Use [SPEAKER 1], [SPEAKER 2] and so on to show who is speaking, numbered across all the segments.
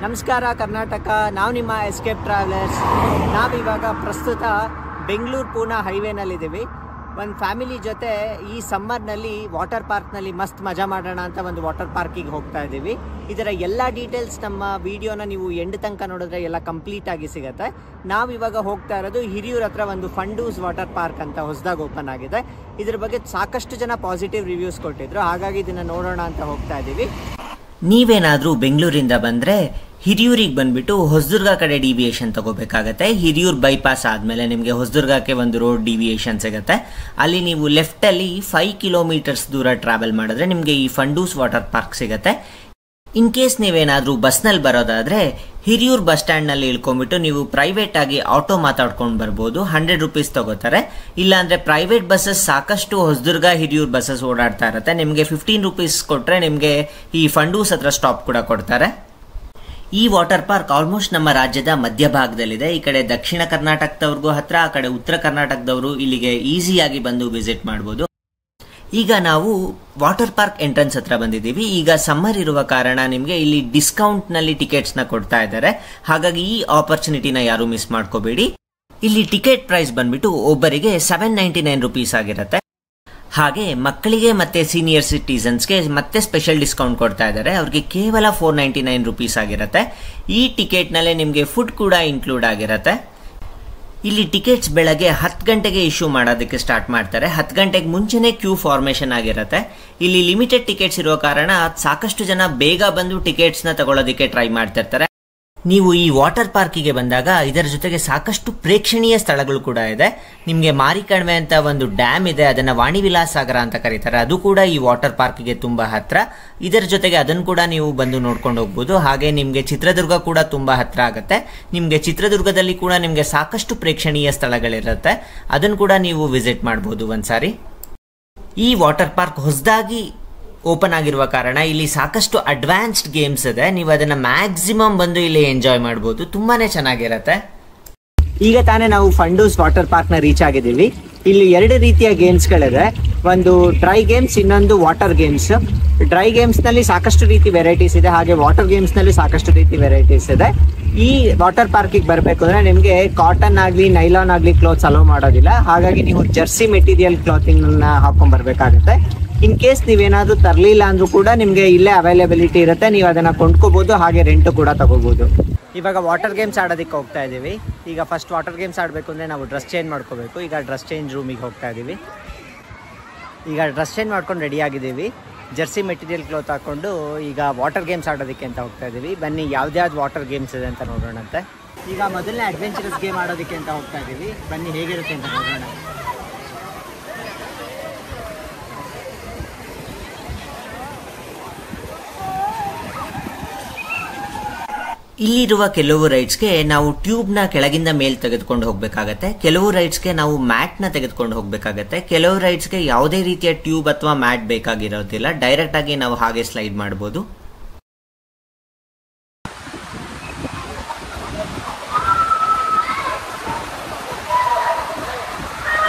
[SPEAKER 1] ನಮಸ್ಕಾರ ಕರ್ನಾಟಕ, ನಾವು ನಿಮ್ಮ ಎಸ್ಕೇಪ್ ಟ್ರಾವೆಲರ್ಸ್. ನಾವಿವಾಗ ಪ್ರಸ್ತುತ ಬೆಂಗಳೂರು ಪೂನಾ ಹೈವೇನಲ್ಲಿದ್ದೀವಿ. ಒಂದು ಫ್ಯಾಮಿಲಿ ಜೊತೆ ಈ ಸಮ್ಮರ್ನಲ್ಲಿ ವಾಟರ್ ಪಾರ್ಕ್ನಲ್ಲಿ ಮಸ್ತ್ ಮಜಾ ಮಾಡೋಣ ಅಂತ ಒಂದು ವಾಟರ್ ಪಾರ್ಕಿಗೆ ಹೋಗ್ತಾ ಇದ್ದೀವಿ. ಇದರ ಎಲ್ಲ ಡೀಟೇಲ್ಸ್ ನಮ್ಮ ವಿಡಿಯೋನ ನೀವು ಎಂಡ್ ತನಕ ನೋಡಿದ್ರೆ ಎಲ್ಲ ಕಂಪ್ಲೀಟ್ ಆಗಿ ಸಿಗುತ್ತೆ. ನಾವಿವಾಗ ಹೋಗ್ತಾ ಇರೋದು ಹಿರಿಯೂರ ಹತ್ರ ಒಂದು ಫಂಡೂಸ್ ವಾಟರ್ ಪಾರ್ಕ್ ಅಂತ ಹೊಸದಾಗಿ ಓಪನ್ ಆಗಿದೆ. ಇದ್ರ ಬಗ್ಗೆ ಸಾಕಷ್ಟು ಜನ ಪಾಸಿಟಿವ್ ರಿವ್ಯೂಸ್ ಕೊಟ್ಟಿದ್ರು, ಹಾಗಾಗಿ ಇದನ್ನು ನೋಡೋಣ ಅಂತ ಹೋಗ್ತಾ ಇದ್ದೀವಿ.
[SPEAKER 2] ನೀವೇನಾದರೂ ಬೆಂಗಳೂರಿಂದ ಬಂದರೆ ಹಿರಿಯೂರಿಗೆ ಬಂದ್ಬಿಟ್ಟು ಹೊಸದುರ್ಗ ಕಡೆ ಡಿವಿಯೇಷನ್ ತಗೋಬೇಕಾಗತ್ತೆ. ಹಿರಿಯೂರು ಬೈಪಾಸ್ ಆದಮೇಲೆ ನಿಮಗೆ ಹೊಸದುರ್ಗಕ್ಕೆ ಒಂದು ರೋಡ್ ಡಿವಿಯೇಷನ್ ಸಿಗುತ್ತೆ. ಅಲ್ಲಿ ನೀವು ಲೆಫ್ಟಲ್ಲಿ 5 ಕಿಲೋಮೀಟರ್ಸ್ ದೂರ ಟ್ರಾವೆಲ್ ಮಾಡಿದ್ರೆ ನಿಮಗೆ ಈ ಫಂಡೂಸ್ ವಾಟರ್ ಪಾರ್ಕ್ ಸಿಗುತ್ತೆ. ಇನ್ ಕೇಸ್ ನೀವೇನಾದರೂ ಬಸ್ನಲ್ಲಿ ಬರೋದಾದರೆ ಹಿರಿಯೂರು ಬಸ್ ಸ್ಟ್ಯಾಂಡ್ನಲ್ಲಿ ಇಳ್ಕೊಂಡ್ಬಿಟ್ಟು ನೀವು ಪ್ರೈವೇಟ್ ಆಗಿ ಆಟೋ ಮಾತಾಡ್ಕೊಂಡು ಬರ್ಬೋದು. 100 ರೂಪೀಸ್ ತಗೋತಾರೆ. ಇಲ್ಲಾಂದರೆ ಪ್ರೈವೇಟ್ ಬಸ್ಸಸ್ ಸಾಕಷ್ಟು ಹೊಸದುರ್ಗ ಹಿರಿಯೂರು ಬಸ್ಸಸ್ ಓಡಾಡ್ತಾ ಇರುತ್ತೆ. ನಿಮಗೆ 15 ರೂಪೀಸ್ ಕೊಟ್ಟರೆ ನಿಮಗೆ ಈ ಫಂಡೂಸ್ ಹತ್ರ ಸ್ಟಾಪ್ ಕೂಡ ಕೊಡ್ತಾರೆ. ಈ ವಾಟರ್ ಪಾರ್ಕ್ ಆಲ್ಮೋಸ್ಟ್ ನಮ್ಮ ರಾಜ್ಯದ ಮಧ್ಯಭಾಗದಲ್ಲಿದೆ. ಈ ಕಡೆ ದಕ್ಷಿಣ ಕರ್ನಾಟಕದವ್ರಿಗೂ ಹತ್ರ, ಆ ಕಡೆ ಉತ್ತರ ಕರ್ನಾಟಕದವರು ಇಲ್ಲಿಗೆ ಈಸಿಯಾಗಿ ಬಂದು ವಿಸಿಟ್ ಮಾಡ್ಬೋದು. ಈಗ ನಾವು ವಾಟರ್ ಪಾರ್ಕ್ ಎಂಟ್ರೆನ್ಸ್ ಹತ್ರ ಬಂದಿದ್ದೀವಿ. ಈಗ ಸಮ್ಮರ್ ಇರುವ ಕಾರಣ ನಿಮಗೆ ಇಲ್ಲಿ ಡಿಸ್ಕೌಂಟ್ನಲ್ಲಿ ಟಿಕೆಟ್ಸ್ನ ಕೊಡ್ತಾ ಇದ್ದಾರೆ. ಹಾಗಾಗಿ ಈ ಆಪರ್ಚುನಿಟಿನ ಯಾರು ಮಿಸ್ ಮಾಡ್ಕೋಬೇಡಿ. ಇಲ್ಲಿ ಟಿಕೆಟ್ ಪ್ರೈಸ್ ಬಂದ್ಬಿಟ್ಟು ಒಬ್ಬರಿಗೆ 799 ರೂಪೀಸ್ ಆಗಿರುತ್ತೆ. ಹಾಗೆ ಮಕ್ಕಳಿಗೆ ಮತ್ತೆ ಸೀನಿಯರ್ ಸಿಟಿಸನ್ಸ್ಗೆ ಮತ್ತೆ ಸ್ಪೆಷಲ್ ಡಿಸ್ಕೌಂಟ್ ಕೊಡ್ತಾ ಇದ್ದಾರೆ. ಅವ್ರಿಗೆ ಕೇವಲ 499 ರೂಪೀಸ್ ಆಗಿರುತ್ತೆ. ಈ ಟಿಕೆಟ್ನಲ್ಲೇ ನಿಮಗೆ ಫುಡ್ ಕೂಡ ಇನ್ಕ್ಲೂಡ್ ಆಗಿರುತ್ತೆ. ಇಲ್ಲಿ ಟಿಕೆಟ್ಸ್ ಬೆಳಗ್ಗೆ 10 ಗಂಟೆಗೆ ಇಶ್ಯೂ ಮಾಡೋದಕ್ಕೆ ಸ್ಟಾರ್ಟ್ ಮಾಡ್ತಾರೆ. 10 ಗಂಟೆಗೆ ಮುಂಚೆನೇ ಕ್ಯೂ ಫಾರ್ಮೇಷನ್ ಆಗಿರುತ್ತೆ. ಇಲ್ಲಿ ಲಿಮಿಟೆಡ್ ಟಿಕೆಟ್ಸ್ ಇರೋ ಕಾರಣ ಸಾಕಷ್ಟು ಜನ ಬೇಗ ಬಂದು ಟಿಕೆಟ್ಸ್ನ ತಗೊಳ್ಳೋದಕ್ಕೆ ಟ್ರೈ ಮಾಡ್ತಿರ್ತಾರೆ. ನೀವು ಈ ವಾಟರ್ ಪಾರ್ಕಿಗೆ ಬಂದಾಗ ಇದರ ಜೊತೆಗೆ ಸಾಕಷ್ಟು ಪ್ರೇಕ್ಷಣೀಯ ಸ್ಥಳಗಳು ಕೂಡ ಇದೆ. ನಿಮಗೆ ಮಾರಿಕಣಿವೆ ಅಂತ ಒಂದು ಡ್ಯಾಮ್ ಇದೆ, ಅದನ್ನು ವಾಣಿವಿಲಾಸ ಸಾಗರ ಅಂತ ಕರೀತಾರೆ. ಅದು ಕೂಡ ಈ ವಾಟರ್ ಪಾರ್ಕಿಗೆ ತುಂಬ ಹತ್ರ. ಇದರ ಜೊತೆಗೆ ಅದನ್ನು ಕೂಡ ನೀವು ಬಂದು ನೋಡ್ಕೊಂಡು ಹೋಗ್ಬೋದು. ಹಾಗೆ ನಿಮಗೆ ಚಿತ್ರದುರ್ಗ ಕೂಡ ತುಂಬ ಹತ್ರ ಆಗುತ್ತೆ. ನಿಮಗೆ ಚಿತ್ರದುರ್ಗದಲ್ಲಿ ಕೂಡ ನಿಮಗೆ ಸಾಕಷ್ಟು ಪ್ರೇಕ್ಷಣೀಯ ಸ್ಥಳಗಳಿರುತ್ತೆ, ಅದನ್ನು ಕೂಡ ನೀವು ವಿಸಿಟ್ ಮಾಡ್ಬೋದು ಒಂದ್ಸಾರಿ. ಈ ವಾಟರ್ ಪಾರ್ಕ್ ಹೊಸದಾಗಿ ಓಪನ್ ಆಗಿರುವ ಕಾರಣ ಇಲ್ಲಿ ಸಾಕಷ್ಟು ಅಡ್ವಾನ್ಸ್ಡ್ ಗೇಮ್ಸ್ ಇದೆ. ನೀವು ಅದನ್ನ ಮ್ಯಾಕ್ಸಿಮಮ್ ಬಂದು ಇಲ್ಲಿ ಎಂಜಾಯ್ ಮಾಡಬಹುದು. ತುಂಬಾನೇ ಚೆನ್ನಾಗಿರುತ್ತೆ.
[SPEAKER 1] ಈಗ ತಾನೇ ನಾವು ಫಂಡೂಸ್ ವಾಟರ್ ಪಾರ್ಕ್ ನ ರೀಚ್ ಆಗಿದ್ದೀವಿ. ಇಲ್ಲಿ 2 ರೀತಿಯ ಗೇಮ್ಸ್ ಗಳಿದೆ. ಒಂದು ಡ್ರೈ ಗೇಮ್ಸ್, ಇನ್ನೊಂದು ವಾಟರ್ ಗೇಮ್ಸ್. ಡ್ರೈ ಗೇಮ್ಸ್ ನಲ್ಲಿ ಸಾಕಷ್ಟು ರೀತಿ ವೆರೈಟೀಸ್ ಇದೆ, ಹಾಗೆ ವಾಟರ್ ಗೇಮ್ಸ್ ನಲ್ಲಿ ಸಾಕಷ್ಟು ರೀತಿ ವೆರೈಟೀಸ್ ಇದೆ. ಈ ವಾಟರ್ ಪಾರ್ಕಿಗೆ ಬರಬೇಕು ಅಂದ್ರೆ ನಿಮಗೆ ಕಾಟನ್ ಆಗ್ಲಿ ನೈಲಾನ್ ಆಗ್ಲಿ ಕ್ಲೋತ್ಸ್ ಅಲೋ ಮಾಡೋದಿಲ್ಲ. ಹಾಗಾಗಿ ನೀವು ಜರ್ಸಿ ಮೆಟೀರಿಯಲ್ ಕ್ಲಾತಿಂಗ್ ಹಾಕೊಂಡ್ ಬರ್ಬೇಕಾಗುತ್ತೆ. ಇನ್ ಕೇಸ್ ನೀವೇನಾದ್ರೂ ತರಲಿಲ್ಲ ಅಂದ್ರೂ ಕೂಡ ನಿಮಗೆ ಇಲ್ಲೇ ಅವೈಲೇಬಿಲಿಟಿ ಇರುತ್ತೆ. ನೀವು ಅದನ್ನ ಕೊಂಡ್ಕೋಬಹುದು, ಹಾಗೆ ರೆಂಟ್ ಕೂಡ ತಗೋಬಹುದು. ಇವಾಗ ವಾಟರ್ ಗೇಮ್ಸ್ ಆಡೋದಕ್ಕೆ ಹೋಗ್ತಾ ಇದೀವಿ. ಈಗ ಫಸ್ಟ್ ವಾಟರ್ ಗೇಮ್ಸ್ ಆಡಬೇಕು ಅಂದ್ರೆ ನಾವು ಡ್ರೆಸ್ ಚೇಂಜ್ ಮಾಡ್ಕೋಬೇಕು. ಈಗ ಡ್ರೆಸ್ ಚೇಂಜ್ ರೂಮಿಗೆ ಹೋಗ್ತಾ ಇದೀವಿ. ಈಗ ಡ್ರೆಸ್ ಚೇಂಜ್ ಮಾಡ್ಕೊಂಡು ರೆಡಿ ಆಗಿದ್ದೀವಿ. ಜರ್ಸಿ ಮೆಟೀರಿಯಲ್ ಕ್ಲೋತ್ ಹಾಕೊಂಡು ಈಗ ವಾಟರ್ ಗೇಮ್ಸ್ ಆಡೋದಕ್ಕೆ ಅಂತ ಹೋಗ್ತಾ ಇದೀವಿ. ಬನ್ನಿ ಯಾವ್ದ್ಯಾವ್ದು ವಾಟರ್ ಗೇಮ್ಸ್ ಇದೆ ಅಂತ ನೋಡೋಣಂತೆ. ಈಗ ಮೊದಲನೇ ಅಡ್ವೆಂಚರಸ್ ಗೇಮ್ ಆಡೋದಕ್ಕೆ ಅಂತ ಹೋಗ್ತಾ ಇದೀವಿ. ಬನ್ನಿ ಹೇಗಿರುತ್ತೆ ಅಂತ ನೋಡೋಣ.
[SPEAKER 2] ಇಲ್ಲಿರುವ ಕೆಲವು ರೈಡ್ಸ್ಗೆ ನಾವು ಟ್ಯೂಬ್ನ ಕೆಳಗಿಂದ ಮೇಲ್ ತೆಗೆದುಕೊಂಡು ಹೋಗಬೇಕಾಗತ್ತೆ. ಕೆಲವು ರೈಡ್ಸ್ಗೆ ನಾವು ಮ್ಯಾಟ್ನ ತೆಗೆದುಕೊಂಡು ಹೋಗಬೇಕಾಗತ್ತೆ. ಕೆಲವು ರೈಡ್ಸ್ಗೆ ಯಾವುದೇ ರೀತಿಯ ಟ್ಯೂಬ್ ಅಥವಾ ಮ್ಯಾಟ್ ಬೇಕಾಗಿರೋದಿಲ್ಲ, ಡೈರೆಕ್ಟ್ ಆಗಿ ನಾವು ಹಾಗೆ ಸ್ಲೈಡ್ ಮಾಡಬಹುದು.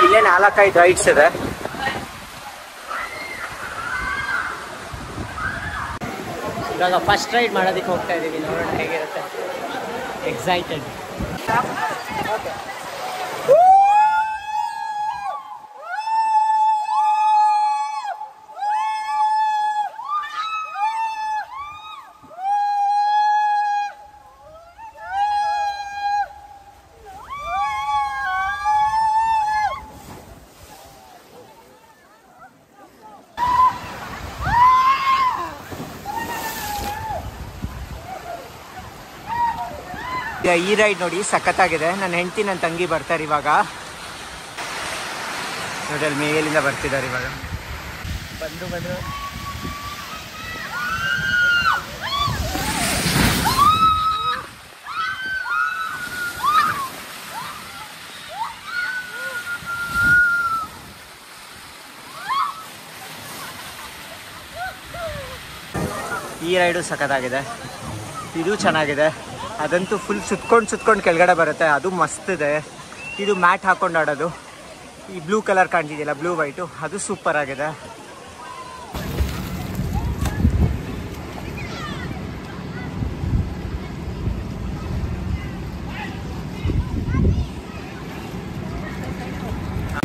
[SPEAKER 1] ಇಲ್ಲೇ 4-5 ರೈಡ್ಸ್ ಇದೆ. ಇವಾಗ ಫಸ್ಟ್ ರೈಡ್ ಮಾಡೋದಕ್ಕೆ ಹೋಗ್ತಾ ಇದ್ದೀವಿ. ನೋಡೋಣ ಹೇಗಿರುತ್ತೆ. ಎಕ್ಸೈಟೆಡ್. ಈ ರೈಡ್ ನೋಡಿ ಸಖತ್ತಾಗಿದೆ. ನನ್ನ ಹೆಂಡತಿ ನನ್ನ ತಂಗಿ ಬರ್ತಾರೆ ಇವಾಗ. ನೋಡಿ ಅಲ್ಲಿ ಮೇಲಿಂದ ಬರ್ತಿದ್ದಾರೆ ಇವಾಗ. ಬಂದ್ರು ಈ ರೈಡು ಸಖತ್ತಾಗಿದೆ. ಇದು ಚೆನ್ನಾಗಿದೆ. ಅದಂತೂ ಫುಲ್ ಸುತ್ಕೊಂಡು ಕೆಳಗಡೆ ಬರುತ್ತೆ. ಅದು ಮಸ್ತ್ ಇದೆ. ಇದು ಮ್ಯಾಟ್ ಹಾಕೊಂಡು ಆಡೋದು. ಈ ಬ್ಲೂ ಕಲರ್ ಕಾಣ್ತಿದೆಯಲ್ಲ, ಬ್ಲೂ ವೈಟು, ಅದು ಸೂಪರ್ ಆಗಿದೆ.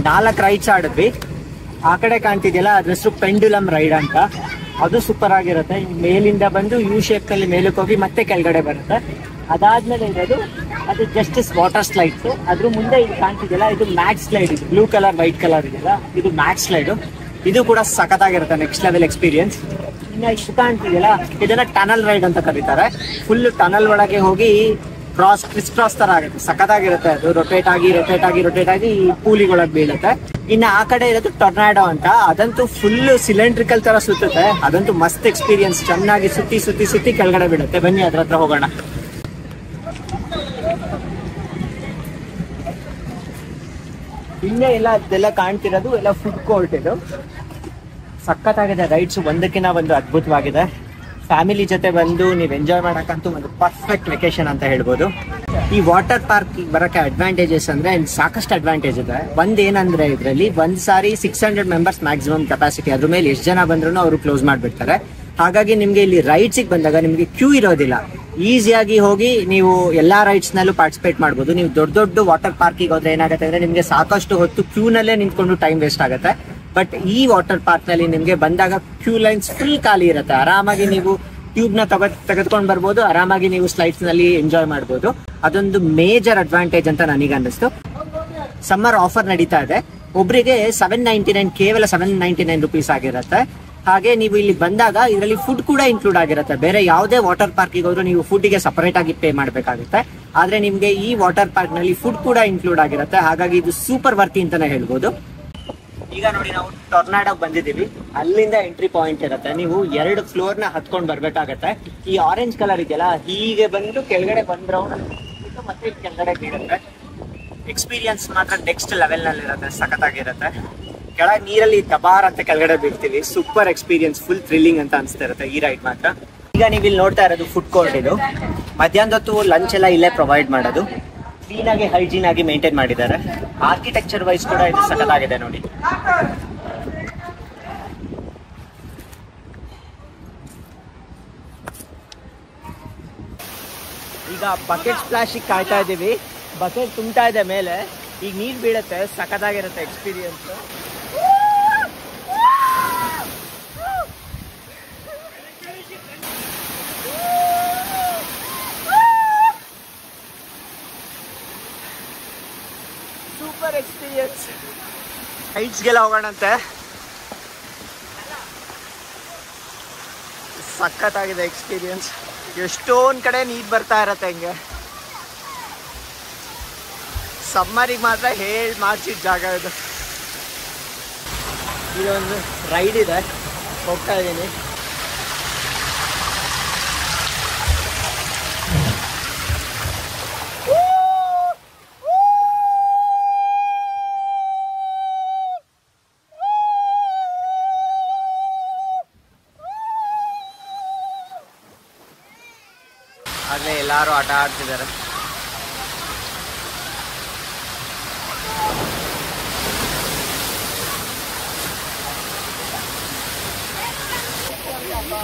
[SPEAKER 1] 4 ರೈಡ್ಸ್ ಆಡಿದ್ವಿ. ಆ ಕಡೆ ಕಾಣ್ತಿದ್ಯಲ್ಲ ಅದ್ರ ಹೆಸರು ಪೆಂಡುಲಮ್ ರೈಡ್ ಅಂತ. ಅದು ಸೂಪರ್ ಆಗಿರುತ್ತೆ. ಮೇಲಿಂದ ಬಂದು ಯು ಶೇಪ್ ನಲ್ಲಿ ಮೇಲಕ್ಕೆ ಹೋಗಿ ಮತ್ತೆ ಕೆಳಗಡೆ ಬರುತ್ತೆ. ಅದಾದ್ಮೇಲೆ ಇರೋದು ಅದು ಜಸ್ಟಿಸ್ ವಾಟರ್ ಸ್ಲೈಡ್ಸ್. ಅದ್ರ ಮುಂದೆ ಇದು ಕಾಣ್ತಿದ್ಯಲ್ಲ ಇದು ಮ್ಯಾಕ್ಸ್ ಸ್ಲೈಡ್. ಇದು ಬ್ಲೂ ಕಲರ್ ವೈಟ್ ಕಲರ್ ಇದೆಯಲ್ಲ ಇದು ಮ್ಯಾಕ್ಸ್ ಸ್ಲೈಡ್. ಇದು ಕೂಡ ಸಖತ್ತಾಗಿರುತ್ತೆ, ನೆಕ್ಸ್ಟ್ ಲೆವೆಲ್ ಎಕ್ಸ್ಪೀರಿಯನ್ಸ್. ಇನ್ನ ಇಷ್ಟು ಕಾಣ್ತಿದೆಯಲ್ಲ ಇದನ್ನ ಟನಲ್ ರೈಡ್ ಅಂತ ಕರೀತಾರೆ. ಫುಲ್ ಟನಲ್ ಒಳಗೆ ಹೋಗಿ ಕ್ರಿಸ್ ಕ್ರಾಸ್ ತರ ಆಗುತ್ತೆ, ಸಖತ್ತಾಗಿರುತ್ತೆ. ಅದು ರೊಟೇಟ್ ಆಗಿ ಪೂಲಿಗೊಳಗೆ ಬೀಳುತ್ತೆ. ಇನ್ನು ಆ ಕಡೆ ಇರೋದು ಟೊರ್ನಾಡೋ ಅಂತ. ಅದಂತೂ ಫುಲ್ ಸಿಲಿಂಡ್ರಿಕಲ್ ತರ ಸುತ್ತುತ್ತೆ. ಅದಂತೂ ಮಸ್ತ್ ಎಕ್ಸ್ಪೀರಿಯನ್ಸ್, ಚೆನ್ನಾಗಿ ಸುತ್ತಿ ಕೆಳಗಡೆ ಬೀಳುತ್ತೆ. ಬನ್ನಿ ಅದ್ರ ಹತ್ರ ಹೋಗೋಣ. ಇಲ್ಲೇ ಎಲ್ಲ ಅದೆಲ್ಲ ಕಾಣ್ತಿರೋದು ಎಲ್ಲ ಫುಡ್ ಕೋರ್ಟ್. ಇದು ಸಖತ್ತಾಗಿದೆ. ರೈಡ್ಸ್ ಒಂದಕ್ಕಿಂತ ಒಂದು ಅದ್ಭುತವಾಗಿದೆ. ಫ್ಯಾಮಿಲಿ ಜೊತೆ ಬಂದು ನೀವು ಎಂಜಾಯ್ ಮಾಡಕ್ಕಂತೂ ಒಂದು ಪರ್ಫೆಕ್ಟ್ ವೆಕೇಶನ್ ಅಂತ ಹೇಳ್ಬೋದು. ಈ ವಾಟರ್ ಪಾರ್ಕ್ ಬರೋಕ್ಕೆ ಅಡ್ವಾಂಟೇಜಸ್ ಅಂದ್ರೆ ಸಾಕಷ್ಟು ಅಡ್ವಾಂಟೇಜ್ ಇದೆ. ಒಂದೇನಂದ್ರೆ ಇದರಲ್ಲಿ ಒಂದ್ ಸಾರಿ 600 ಮೆಂಬರ್ಸ್ ಮ್ಯಾಕ್ಸಿಮಮ್ ಕೆಪಾಸಿಟಿ. ಅದ್ರ ಮೇಲೆ ಎಷ್ಟು ಜನ ಬಂದ್ರು ಅವರು ಕ್ಲೋಸ್ ಮಾಡ್ಬಿಡ್ತಾರೆ. ಹಾಗಾಗಿ ನಿಮ್ಗೆ ಇಲ್ಲಿ ರೈಡ್ಸಿಗೆ ಬಂದಾಗ ನಿಮ್ಗೆ ಕ್ಯೂ ಇರೋದಿಲ್ಲ. ಈಸಿಯಾಗಿ ಹೋಗಿ ನೀವು ಎಲ್ಲಾ ರೈಡ್ಸ್ ನಲ್ಲೂ ಪಾರ್ಟಿಸಿಪೇಟ್ ಮಾಡ್ಬೋದು. ನೀವು ದೊಡ್ಡ ವಾಟರ್ ಪಾರ್ಕಿಗೆ ಹೋದ್ರೆ ಏನಾಗುತ್ತೆ ಅಂದ್ರೆ ನಿಮ್ಗೆ ಸಾಕಷ್ಟು ಹೊತ್ತು ಕ್ಯೂ ನಲ್ಲೇ ನಿಂತ್ಕೊಂಡು ಟೈಮ್ ವೇಸ್ಟ್ ಆಗುತ್ತೆ. ಬಟ್ ಈ ವಾಟರ್ ಪಾರ್ಕ್ ನಲ್ಲಿ ನಿಮ್ಗೆ ಬಂದಾಗ ಕ್ಯೂ ಲೈನ್ಸ್ ಫುಲ್ ಖಾಲಿ ಇರುತ್ತೆ. ಆರಾಮಾಗಿ ನೀವು ಟ್ಯೂಬ್ ನ ತೆಗೆದುಕೊಂಡು ಬರ್ಬೋದು. ಆರಾಮಾಗಿ ನೀವು ಸ್ಲೈಡ್ಸ್ ನಲ್ಲಿ ಎಂಜಾಯ್ ಮಾಡ್ಬೋದು. ಅದೊಂದು ಮೇಜರ್ ಅಡ್ವಾಂಟೇಜ್ ಅಂತ ನನಗೆ ಅನ್ನಿಸ್ತು. ಸಮ್ಮರ್ ಆಫರ್ ನಡೀತಾ ಇದೆ. ಒಬ್ರಿಗೆ 799, ಕೇವಲ 799 ರುಪೀಸ್ ಆಗಿರುತ್ತೆ. ಹಾಗೆ ನೀವು ಇಲ್ಲಿ ಬಂದಾಗ ಇದರಲ್ಲಿ ಫುಡ್ ಕೂಡ ಇನ್ಕ್ಲೂಡ್ ಆಗಿರುತ್ತೆ. ಬೇರೆ ಯಾವುದೇ ವಾಟರ್ ಪಾರ್ಕಿಗೆ ಹೋದ್ರೂ ನೀವು ಫುಡ್ಗೆ ಸಪರೇಟ್ ಆಗಿ ಪೇ ಮಾಡಬೇಕಾಗುತ್ತೆ. ಆದ್ರೆ ನಿಮ್ಗೆ ಈ ವಾಟರ್ ಪಾರ್ಕ್ ನಲ್ಲಿ ಫುಡ್ ಕೂಡ ಇನ್ಕ್ಲೂಡ್ ಆಗಿರುತ್ತೆ. ಹಾಗಾಗಿ ಇದು ಸೂಪರ್ ವರ್ತಿ ಅಂತಾನೆ ಹೇಳ್ಬೋದು. ಈಗ ನೋಡಿ ನಾವು ಟೊರ್ನಾಡೋ ಬಂದಿದ್ದೀವಿ. ಅಲ್ಲಿಂದ ಎಂಟ್ರಿ ಪಾಯಿಂಟ್ ಇರುತ್ತೆ. ನೀವು 2 ಫ್ಲೋರ್ ನ ಹತ್ಕೊಂಡು ಬರ್ಬೇಕಾಗತ್ತೆ. ಈ ಆರೆಂಜ್ ಕಲರ್ ಇದೆಯಲ್ಲ ಹೀಗೆ ಬಂದು ಕೆಳಗಡೆ ಬಂದ್ ರೌಂಡ್ ಮತ್ತೆ ಕೆಳಗಡೆ ಬೀಳುತ್ತೆ. ಎಕ್ಸ್ಪೀರಿಯನ್ಸ್ ಮಾತ್ರ ನೆಕ್ಸ್ಟ್ ಲೆವೆಲ್ ನಲ್ಲಿ ಇರುತ್ತೆ, ಸಖತ್ತಾಗಿರುತ್ತೆ. ಕೆಳಗೆ ನೀರಲ್ಲಿ ದಬಾರ್ ಅಂತ ಕೆಳಗಡೆ ಬೀಳ್ತೀವಿ. ಸೂಪರ್ ಎಕ್ಸ್ಪೀರಿಯನ್ಸ್, ಫುಲ್ ಥ್ರಿಲ್ಲಿಂಗ್ ಅಂತ ಅನಿಸ್ತಾ ಇರುತ್ತೆ ಈ ರೈಡ್ ಮಾತ್ರ. ಈಗ ನೀವು ಇಲ್ಲಿ ನೋಡ್ತಾ ಇರೋದು ಫುಡ್ ಕೋರ್ಟ್. ಇದು ಮಧ್ಯಾಹ್ನದ ಹೊತ್ತು ಲಂಚ್ ಎಲ್ಲ ಇಲ್ಲೇ ಪ್ರೊವೈಡ್ ಮಾಡೋದು. ಕ್ಲೀನ್ ಆಗಿ ಹೈಜೀನ್ ಆಗಿ ಮೇಂಟೈನ್ ಮಾಡಿದ್ದಾರೆ. ಆರ್ಕಿಟೆಕ್ಚರ್ ವೈಸ್ ಕೂಡ ಇದು ಸಖತ್ತಾಗಿದೆ ನೋಡಿ. ಈಗ ಬಕೆಟ್ ಸ್ಪ್ಲಾಶ್ ಕಾಯ್ತಾ ಇದೀವಿ. ಬಕೆಟ್ ತುಂಬ್ತಾ ಇದೆ ಮೇಲೆ. ಈಗ ನೀರ್ ಬೀಳುತ್ತೆ, ಸಖತ್ತಾಗಿರುತ್ತೆ ಎಕ್ಸ್ಪೀರಿಯನ್ಸ್. Super experience. ಹೈಟ್ಸ್ಗೆಲ್ಲ ಹೋಗೋಣಂತೆ. ಸಖತ್ತಾಗಿದೆ ಎಕ್ಸ್ಪೀರಿಯನ್ಸ್. ಎಷ್ಟೊಂದು ಕಡೆ ನೀರು ಬರ್ತಾ ಇರತ್ತೆ ಹಿಂಗೆ. ಸಮ್ಮರಿಗೆ ಮಾತ್ರ ಹೇಳಿ ಮಾಡ್ಸಿದ ಜಾಗ ಇದು. ಇದೊಂದು ರೈಡ್ ಇದೆ, ಹೋಗ್ತಾ ಇದ್ದೀನಿ. ಆಗಲೇ ಎಲ್ಲರೂ ಆಟ ಆಡ್ತಿದ್ದಾರೆ.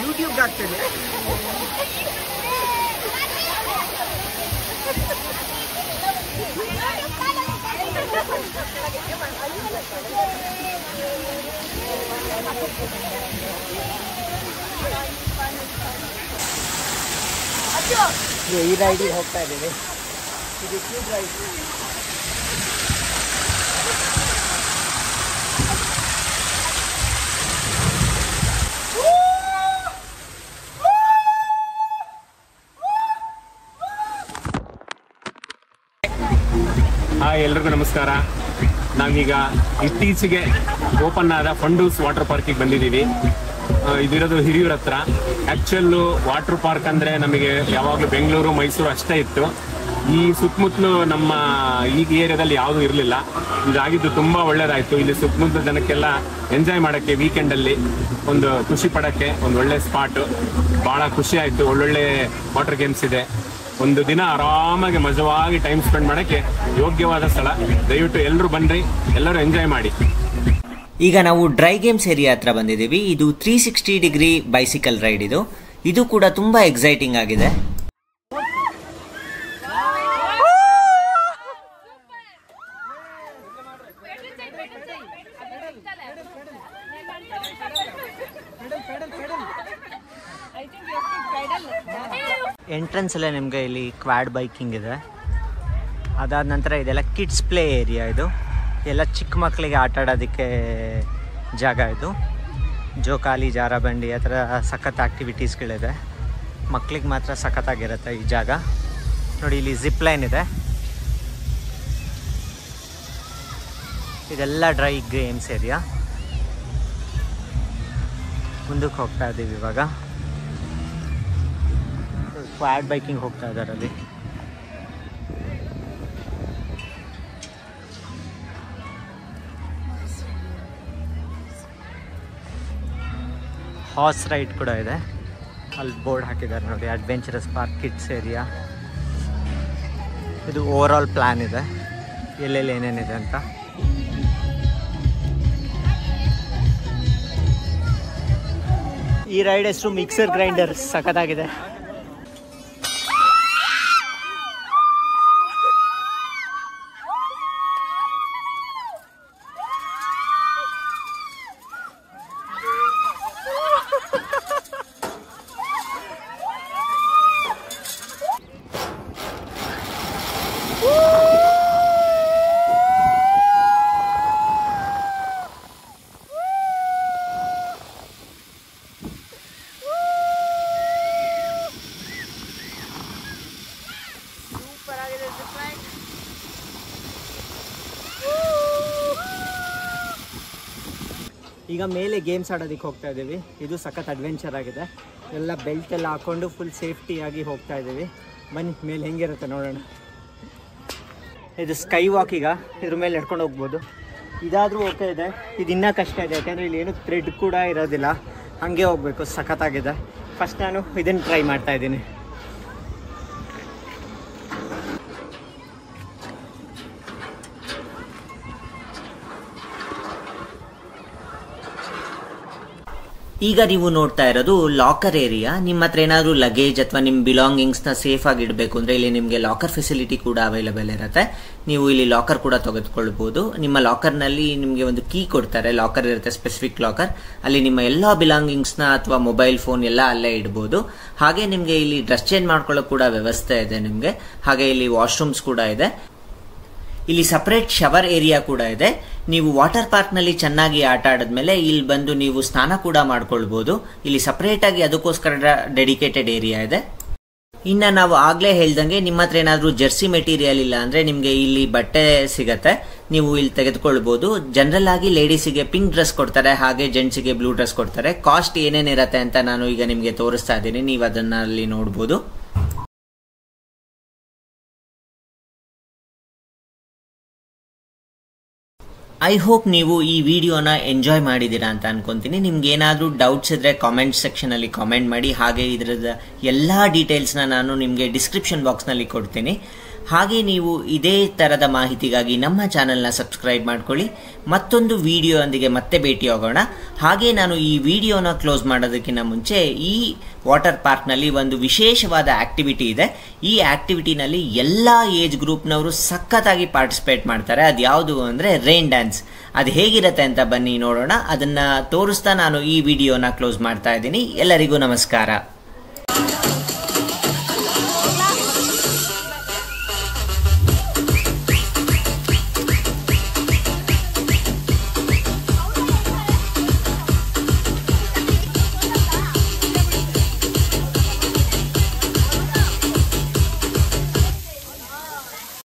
[SPEAKER 1] ಯೂಟ್ಯೂಬ್ಗೆ ಆಗ್ತಿದೆ. ಈ ರೈಡಿಗೆ ಹೋಗ್ತಾ ಇದ್ದೀವಿ. ಇದು ಟ್ಯೂಬ್ ರೈಡ್.
[SPEAKER 3] ಹಾಯ್, ಎಲ್ರಿಗೂ ನಮಸ್ಕಾರ. ನಾವೀಗ ಇತ್ತೀಚೆಗೆ ಓಪನ್ ಆದ ಫಂಡೂಸ್ ವಾಟರ್ ಪಾರ್ಕಿಗೆ ಬಂದಿದ್ದೀವಿ. ಇದಿರೋದು ಹಿರಿಯೂರ್ ಹತ್ರ. ಆ್ಯಕ್ಚುಲ್ಲು ವಾಟರ್ ಪಾರ್ಕ್ ಅಂದರೆ ನಮಗೆ ಯಾವಾಗಲೂ ಬೆಂಗಳೂರು ಮೈಸೂರು ಅಷ್ಟೇ ಇತ್ತು. ಈ ಸುತ್ತಮುತ್ತಲು ನಮ್ಮ ಈ ಏರಿಯಾದಲ್ಲಿ ಯಾವುದೂ ಇರಲಿಲ್ಲ. ಇದಾಗಿದ್ದು ತುಂಬ ಒಳ್ಳೇದಾಯಿತು. ಇಲ್ಲಿ ಸುತ್ತಮುತ್ತಲ ಜನಕ್ಕೆಲ್ಲ ಎಂಜಾಯ್ ಮಾಡೋಕ್ಕೆ, ವೀಕೆಂಡಲ್ಲಿ ಒಂದು ಖುಷಿ ಪಡೋಕ್ಕೆ ಒಂದು ಒಳ್ಳೆ ಸ್ಪಾಟು. ಭಾಳ ಖುಷಿ ಆಯಿತು. ಒಳ್ಳೊಳ್ಳೆ ವಾಟರ್ ಗೇಮ್ಸ್ ಇದೆ. ಒಂದು ದಿನ ಆರಾಮಾಗಿ ಮಜವಾಗಿ ಟೈಮ್ ಸ್ಪೆಂಡ್ ಮಾಡೋಕ್ಕೆ ಯೋಗ್ಯವಾದ ಸ್ಥಳ. ದಯವಿಟ್ಟು ಎಲ್ಲರೂ ಬನ್ನಿರಿ, ಎಲ್ಲರೂ ಎಂಜಾಯ್ ಮಾಡಿ.
[SPEAKER 2] ಈಗ ನಾವು ಡ್ರೈ ಗೇಮ್ಸ್ ಏರಿಯಾ ಹತ್ರ ಬಂದಿದ್ದೀವಿ. ಇದು 360 ಡಿಗ್ರಿ ಬೈಸಿಕಲ್ ರೈಡ್. ಇದು ಕೂಡ ತುಂಬಾ ಎಕ್ಸೈಟಿಂಗ್ ಆಗಿದೆ.
[SPEAKER 1] ಎಂಟ್ರೆನ್ಸ್ ಅಲ್ಲೇ ನಿಮಗೆ ಇಲ್ಲಿ ಕ್ವಾಡ್ ಬೈಕಿಂಗ್ ಇದೆ. ಅದಾದ ನಂತರ ಇದೆಲ್ಲ ಕಿಡ್ಸ್ ಪ್ಲೇ ಏರಿಯಾ. ಇದು ಎಲ್ಲ ಚಿಕ್ಕ ಮಕ್ಕಳಿಗೆ ಆಟ ಆಡೋದಕ್ಕೆ ಜಾಗ. ಇದು ಜೋಕಾಲಿ, ಜಾರಬಂಡಿ ಆ ಥರ ಸಖತ್ ಆ್ಯಕ್ಟಿವಿಟೀಸ್ಗಳಿದೆ. ಮಕ್ಳಿಗೆ ಮಾತ್ರ ಸಖತ್ತಾಗಿರುತ್ತೆ ಈ ಜಾಗ. ನೋಡಿ ಇಲ್ಲಿ ಜಿಪ್ ಲೈನ್ ಇದೆ. ಇದೆಲ್ಲ ಡ್ರೈ ಗೇಮ್ಸ್ ಏರಿಯಾ. ಮುಂದಕ್ಕೆ ಹೋಗ್ತಾ ಇದ್ದೀವಿ ಇವಾಗ. ಕ್ವಾಡ್ ಬೈಕಿಂಗ್ ಹೋಗ್ತಾ ಇದ್ದಾರೆ ಅಲ್ಲಿ. ಹಾರ್ಸ್ ರೈಡ್ ಕೂಡ ಇದೆ. ಅಲ್ಲಿ ಬೋರ್ಡ್ ಹಾಕಿದ್ದಾರೆ ನೋಡಿ, ಅಡ್ವೆಂಚರಸ್ ಪಾರ್ಕ್ ಕಿಡ್ಸ್ ಏರಿಯಾ. ಇದು ಓವರ್ ಆಲ್ ಪ್ಲ್ಯಾನ್ ಇದೆ, ಎಲ್ಲೆಲ್ಲಿ ಏನೇನಿದೆ ಅಂತ. ಈ ರೈಡ್ ಹೆಸರು ಮಿಕ್ಸರ್ ಗ್ರೈಂಡರ್. ಸಖತ್ತಾಗಿದೆ. ಈಗ ಮೇಲೆ ಗೇಮ್ಸ್ ಆಡೋದಕ್ಕೆ ಹೋಗ್ತಾ ಇದ್ದೀವಿ. ಇದು ಸಖತ್ ಅಡ್ವೆಂಚರ್ ಆಗಿದೆ. ಎಲ್ಲ ಬೆಲ್ಟ್ ಎಲ್ಲ ಹಾಕ್ಕೊಂಡು ಫುಲ್ ಸೇಫ್ಟಿಯಾಗಿ ಹೋಗ್ತಾ ಇದ್ದೀವಿ. ಬನ್ನಿ ಮೇಲೆ ಹೆಂಗಿರುತ್ತೆ ನೋಡೋಣ. ಇದು ಸ್ಕೈ ವಾಕ್. ಈಗ ಇದ್ರ ಮೇಲೆ ನಡ್ಕೊಂಡು ಹೋಗ್ಬೋದು. ಇದಾದರೂ ಓಕೆ ಇದೆ. ಇದು ಇನ್ನೂ ಕಷ್ಟ ಇದೆ, ಯಾಕೆಂದರೆ ಇಲ್ಲಿ ಏನು ಥ್ರೆಡ್ ಕೂಡ ಇರೋದಿಲ್ಲ. ಹಾಗೆ ಹೋಗಬೇಕು. ಸಖತ್ತಾಗಿದೆ. ಫಸ್ಟ್ ನಾನು ಇದನ್ನು ಟ್ರೈ ಮಾಡ್ತಾ ಇದ್ದೀನಿ.
[SPEAKER 2] ಈಗ ನೀವು ನೋಡ್ತಾ ಇರೋದು ಲಾಕರ್ ಏರಿಯಾ. ನಿಮ್ಮ ಹತ್ರ ಏನಾದರೂ ಲಗೇಜ್ ಅಥವಾ ನಿಮ್ಮ ಬಿಲಾಂಗಿಂಗ್ಸ್ನ ಸೇಫ್ ಆಗಿ ಇಡಬೇಕು ಅಂದರೆ ಇಲ್ಲಿ ನಿಮಗೆ ಲಾಕರ್ ಫೆಸಿಲಿಟಿ ಕೂಡ ಅವೈಲೇಬಲ್ ಇರುತ್ತೆ. ನೀವು ಇಲ್ಲಿ ಲಾಕರ್ ಕೂಡ ತೆಗೆದುಕೊಳ್ಬಹುದು. ನಿಮ್ಮ ಲಾಕರ್ನಲ್ಲಿ ನಿಮಗೆ ಒಂದು ಕೀ ಕೊಡ್ತಾರೆ. ಲಾಕರ್ ಇರುತ್ತೆ, ಸ್ಪೆಸಿಫಿಕ್ ಲಾಕರ್. ಅಲ್ಲಿ ನಿಮ್ಮ ಎಲ್ಲ ಬಿಲಾಂಗಿಂಗ್ಸ್ನ ಅಥವಾ ಮೊಬೈಲ್ ಫೋನ್ ಎಲ್ಲ ಅಲ್ಲೇ ಇಡ್ಬೋದು. ಹಾಗೆ ನಿಮಗೆ ಇಲ್ಲಿ ಡ್ರೆಸ್ ಚೇಂಜ್ ಮಾಡ್ಕೊಳ್ಳೋಕೆ ಕೂಡ ವ್ಯವಸ್ಥೆ ಇದೆ ನಿಮಗೆ. ಹಾಗೆ ಇಲ್ಲಿ ವಾಶ್ರೂಮ್ಸ್ ಕೂಡ ಇದೆ. ಇಲ್ಲಿ ಸಪರೇಟ್ ಶವರ್ ಏರಿಯಾ ಕೂಡ ಇದೆ. ನೀವು ವಾಟರ್ ಪಾರ್ಕ್ ನಲ್ಲಿ ಚೆನ್ನಾಗಿ ಆಟ ಆಡಿದ್ಮೇಲೆ ಇಲ್ಲಿ ಬಂದು ನೀವು ಸ್ನಾನ ಕೂಡ ಮಾಡ್ಕೊಳ್ಬಹುದು. ಇಲ್ಲಿ ಸಪರೇಟ್ ಆಗಿ ಅದಕ್ಕೋಸ್ಕರ ಡೆಡಿಕೇಟೆಡ್ ಏರಿಯಾ ಇದೆ. ಇನ್ನ ನಾವು ಆಗ್ಲೇ ಹೇಳ್ದಂಗೆ ನಿಮ್ಮ ಹತ್ರ ಏನಾದ್ರೂ ಜರ್ಸಿ ಮೆಟೀರಿಯಲ್ ಇಲ್ಲ ಅಂದ್ರೆ ನಿಮ್ಗೆ ಇಲ್ಲಿ ಬಟ್ಟೆ ಸಿಗತ್ತೆ, ನೀವು ಇಲ್ಲಿ ತೆಗೆದುಕೊಳ್ಬಹುದು. ಜನರಲ್ ಆಗಿ ಲೇಡೀಸಿಗೆ ಪಿಂಕ್ ಡ್ರೆಸ್ ಕೊಡ್ತಾರೆ, ಹಾಗೆ ಜೆಂಟ್ಸಿಗೆ ಬ್ಲೂ ಡ್ರೆಸ್ ಕೊಡ್ತಾರೆ. ಕಾಸ್ಟ್ ಏನೇನಿರತ್ತೆ ಅಂತ ನಾನು ಈಗ ನಿಮ್ಗೆ ತೋರಿಸ್ತಾ ಇದ್ದೀನಿ, ನೀವು ಅದನ್ನ ಅಲ್ಲಿ ನೋಡ್ಬೋದು. ಐ ಹೋಪ್ ನೀವು ಈ ವಿಡಿಯೋನ ಎಂಜಾಯ್ ಮಾಡಿದ್ದೀರಾ ಅಂತ ಅನ್ಕೊಂತೀನಿ. ನಿಮ್ಗೆ ಏನಾದರೂ ಡೌಟ್ಸ್ ಇದ್ರೆ ಕಾಮೆಂಟ್ ಸೆಕ್ಷನ್ ಅಲ್ಲಿ ಕಾಮೆಂಟ್ ಮಾಡಿ. ಹಾಗೆ ಇದರದ ಎಲ್ಲ ಡೀಟೇಲ್ಸ್ನ ನಾನು ನಿಮಗೆ ಡಿಸ್ಕ್ರಿಪ್ಷನ್ ಬಾಕ್ಸ್ನಲ್ಲಿ ಕೊಡ್ತೀನಿ. ಹಾಗೆ ನೀವು ಇದೇ ಥರದ ಮಾಹಿತಿಗಾಗಿ ನಮ್ಮ ಚಾನೆಲ್ನ ಸಬ್ಸ್ಕ್ರೈಬ್ ಮಾಡ್ಕೊಳ್ಳಿ. ಮತ್ತೊಂದು ವಿಡಿಯೋದೊಂದಿಗೆ ಮತ್ತೆ ಭೇಟಿಯಾಗೋಣ. ಹಾಗೆ ನಾನು ಈ ವಿಡಿಯೋನ ಕ್ಲೋಸ್ ಮಾಡೋದಕ್ಕಿಂತ ಮುಂಚೆ ಈ ವಾಟರ್ ಪಾರ್ಕ್ನಲ್ಲಿ ಒಂದು ವಿಶೇಷವಾದ ಆಕ್ಟಿವಿಟಿ ಇದೆ. ಈ ಆಕ್ಟಿವಿಟಿನಲ್ಲಿ ಎಲ್ಲ ಏಜ್ ಗ್ರೂಪ್ನವರು ಸಖತ್ತಾಗಿ ಪಾರ್ಟಿಸಿಪೇಟ್ ಮಾಡ್ತಾರೆ. ಅದು ಯಾವುದು ಅಂದರೆ ರೈನ್ ಡ್ಯಾನ್ಸ್. ಅದು ಹೇಗಿರುತ್ತೆ ಅಂತ ಬನ್ನಿ ನೋಡೋಣ. ಅದನ್ನು ತೋರಿಸ್ತಾ ನಾನು ಈ ವಿಡಿಯೋನ ಕ್ಲೋಸ್ ಮಾಡ್ತಾ ಇದ್ದೀನಿ. ಎಲ್ಲರಿಗೂ ನಮಸ್ಕಾರ.